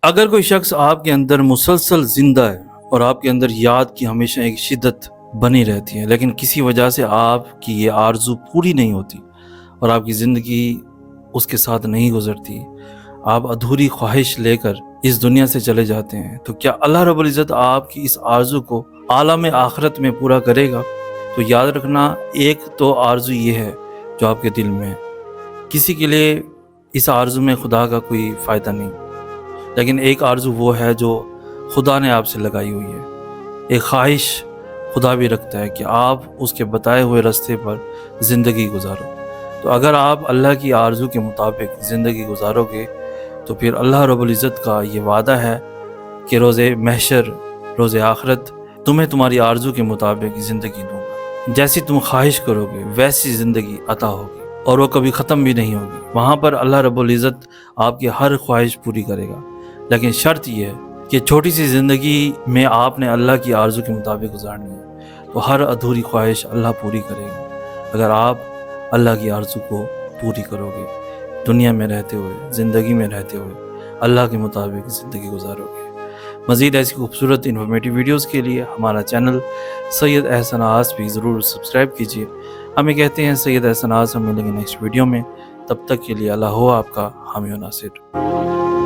اگر کوئی شخص آپ کے اندر مسلسل زندہ ہے اور آپ کے اندر یاد کی ہمیشہ ایک شدت بنی رہتی ہے، لیکن کسی وجہ سے آپ کی یہ آرزو پوری نہیں ہوتی اور آپ کی زندگی اس کے ساتھ نہیں گزرتی، آپ ادھوری خواہش لے کر اس دنیا سے چلے جاتے ہیں، تو کیا اللہ رب العزت آپ کی اس آرزو کو عالم آخرت میں پورا کرے گا؟ تو یاد رکھنا، ایک تو آرزو یہ ہے جو آپ کے دل میں ہے، کسی کے لیے اس آرزو میں خدا کا کوئی فائدہ نہیں، لیکن ایک آرزو وہ ہے جو خدا نے آپ سے لگائی ہوئی ہے۔ ایک خواہش خدا بھی رکھتا ہے کہ آپ اس کے بتائے ہوئے راستے پر زندگی گزارو۔ تو اگر آپ اللہ کی آرزو کے مطابق زندگی گزارو گے تو پھر اللہ رب العزت کا یہ وعدہ ہے کہ روز محشر، روز آخرت تمہیں تمہاری آرزو کے مطابق زندگی دوں گا، جیسی تم خواہش کرو گے ویسی زندگی عطا ہوگی اور وہ کبھی ختم بھی نہیں ہوگی۔ وہاں پر اللہ رب العزت آپ کی ہر خواہش پوری کرے گا، لیکن شرط یہ ہے کہ چھوٹی سی زندگی میں آپ نے اللہ کی آرزو کے مطابق گزارنی ہے، تو ہر ادھوری خواہش اللہ پوری کرے گا اگر آپ اللہ کی آرزو کو پوری کرو گے، دنیا میں رہتے ہوئے، زندگی میں رہتے ہوئے اللہ کے مطابق زندگی گزارو گے۔ مزید ایسی خوبصورت انفارمیٹیو ویڈیوز کے لیے ہمارا چینل سید احسن آس بھی ضرور سبسکرائب کیجیے۔ ہمیں کہتے ہیں سید احسن آس، ہم ملیں گے نیکسٹ ویڈیو میں، تب تک کے لیے اللہ ہو آپ کا حامی و ناصر۔